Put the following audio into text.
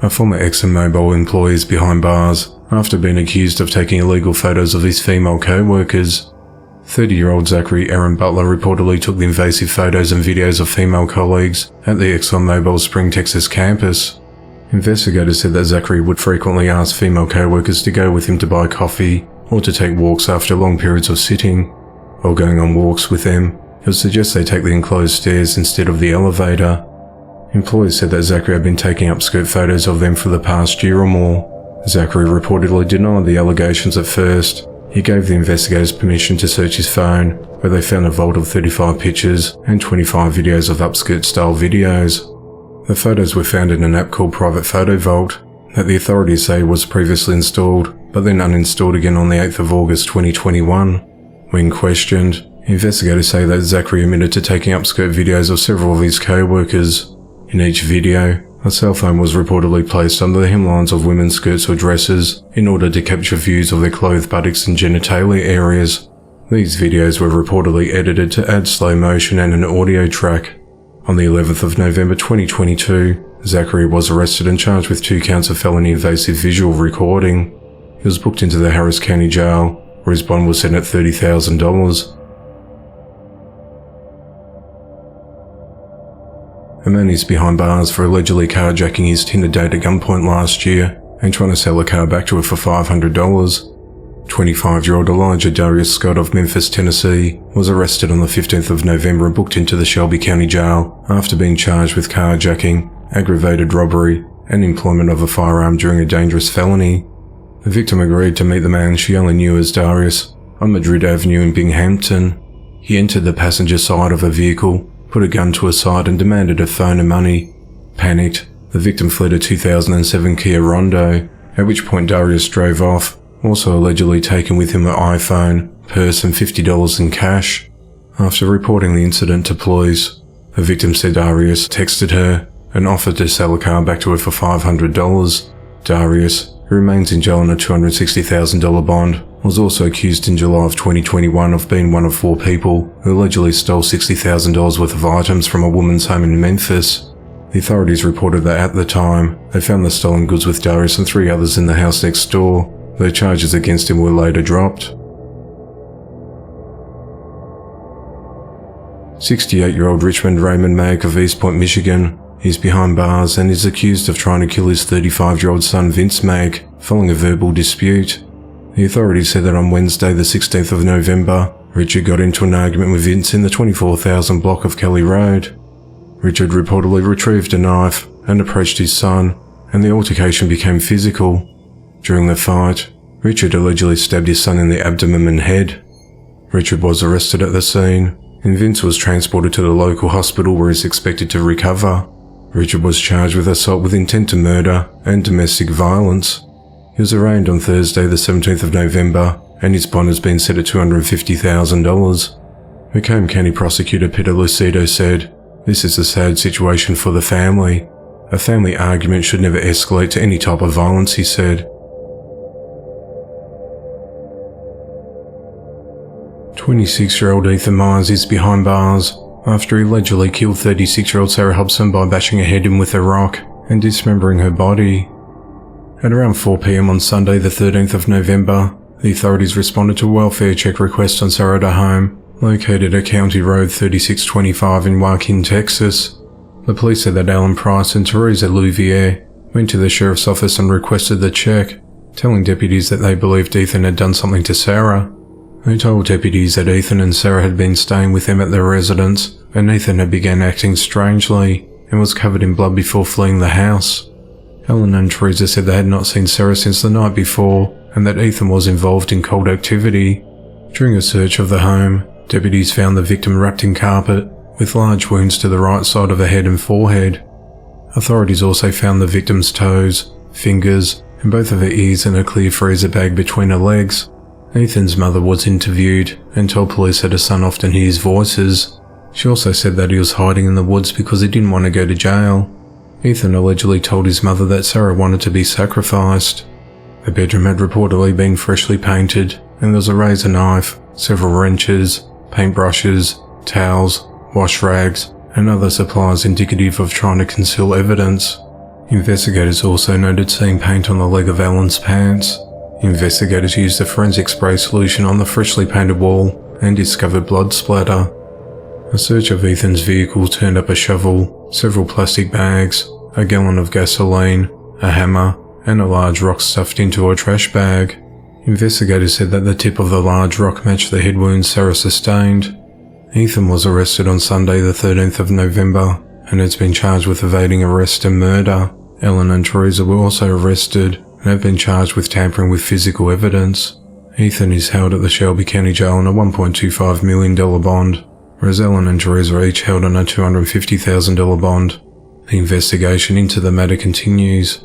a former ExxonMobil employee is behind bars after being accused of taking illegal photos of his female co-workers. 30-year-old Zachary Aaron Butler reportedly took the invasive photos and videos of female colleagues at the ExxonMobil Spring, Texas campus. Investigators said that Zachary would frequently ask female co-workers to go with him to buy coffee or to take walks after long periods of sitting. While going on walks with them, he would suggest they take the enclosed stairs instead of the elevator. Employees said that Zachary had been taking upskirt photos of them for the past year or more. Zachary reportedly denied the allegations at first. He gave the investigators permission to search his phone, where they found a vault of 35 pictures and 25 videos of upskirt-style videos. The photos were found in an app called Private Photo Vault that the authorities say was previously installed, but then uninstalled again on the 8th of August 2021. When questioned, investigators say that Zachary admitted to taking upskirt videos of several of his co-workers. In each video, a cell phone was reportedly placed under the hemlines of women's skirts or dresses in order to capture views of their clothed buttocks and genitalia areas. These videos were reportedly edited to add slow motion and an audio track. On the 11th of November 2022, Zachary was arrested and charged with 2 counts of felony invasive visual recording. He was booked into the Harris County Jail, where his bond was set at $30,000. A man is behind bars for allegedly carjacking his Tinder date at gunpoint last year and trying to sell a car back to her for $500. 25-year-old Elijah Darius Scott of Memphis, Tennessee, was arrested on the 15th of November and booked into the Shelby County Jail after being charged with carjacking, aggravated robbery, and employment of a firearm during a dangerous felony. The victim agreed to meet the man she only knew as Darius on Madrid Avenue in Binghamton. He entered the passenger side of a vehicle, put a gun to her side and demanded her phone and money. Panicked, the victim fled a 2007 Kia Rondo, at which point Darius drove off, also allegedly taking with him her iPhone, purse and $50 in cash. After reporting the incident to police, the victim said Darius texted her and offered to sell a car back to her for $500. Darius, who remains in jail on a $260,000 bond, was also accused in July of 2021 of being one of 4 people who allegedly stole $60,000 worth of items from a woman's home in Memphis. The authorities reported that at the time, they found the stolen goods with Darius and 3 others in the house next door. Their charges against him were later dropped. 68-year-old Richmond Raymond Mack of East Point, Michigan, is behind bars and is accused of trying to kill his 35-year-old son Vince Mack following a verbal dispute. The authorities said that on Wednesday the 16th of November, Richard got into an argument with Vince in the 24,000 block of Kelly Road. Richard reportedly retrieved a knife and approached his son, and the altercation became physical. During the fight, Richard allegedly stabbed his son in the abdomen and head. Richard was arrested at the scene, and Vince was transported to the local hospital where he is expected to recover. Richard was charged with assault with intent to murder and domestic violence. He was arraigned on Thursday the 17th of November, and his bond has been set at $250,000. Macomb County Prosecutor Peter Lucido said, "This is a sad situation for the family. A family argument should never escalate to any type of violence," he said. 26-year-old Ethan Myers is behind bars after he allegedly killed 36-year-old Sarah Hobson by bashing her head in with a rock and dismembering her body. At around 4 p.m. on Sunday the 13th of November, the authorities responded to a welfare check request on Sarah's home, located at County Road 3625 in Joaquin, Texas. The police said that Alan Price and Teresa Louvier went to the sheriff's office and requested the check, telling deputies that they believed Ethan had done something to Sarah. They told deputies that Ethan and Sarah had been staying with them at their residence, and Ethan had begun acting strangely and was covered in blood before fleeing the house. Alan and Teresa said they had not seen Sarah since the night before, and that Ethan was involved in cold activity. During a search of the home, deputies found the victim wrapped in carpet, with large wounds to the right side of her head and forehead. Authorities also found the victim's toes, fingers, and both of her ears in a clear freezer bag between her legs. Ethan's mother was interviewed and told police that her son often hears voices. She also said that he was hiding in the woods because he didn't want to go to jail. Ethan allegedly told his mother that Sarah wanted to be sacrificed. The bedroom had reportedly been freshly painted, and there was a razor knife, several wrenches, paintbrushes, towels, wash rags, and other supplies indicative of trying to conceal evidence. Investigators also noted seeing paint on the leg of Ellen's pants. Investigators used a forensic spray solution on the freshly painted wall and discovered blood splatter. A search of Ethan's vehicle turned up a shovel, several plastic bags, a gallon of gasoline, a hammer, and a large rock stuffed into a trash bag. Investigators said that the tip of the large rock matched the head wounds Sarah sustained. Ethan was arrested on Sunday the 13th of November and has been charged with evading arrest and murder. Ellen and Teresa were also arrested and have been charged with tampering with physical evidence. Ethan is held at the Shelby County Jail on a $1.25 million bond, whereas Ellen and Teresa are each held on a $250,000 bond. The investigation into the matter continues.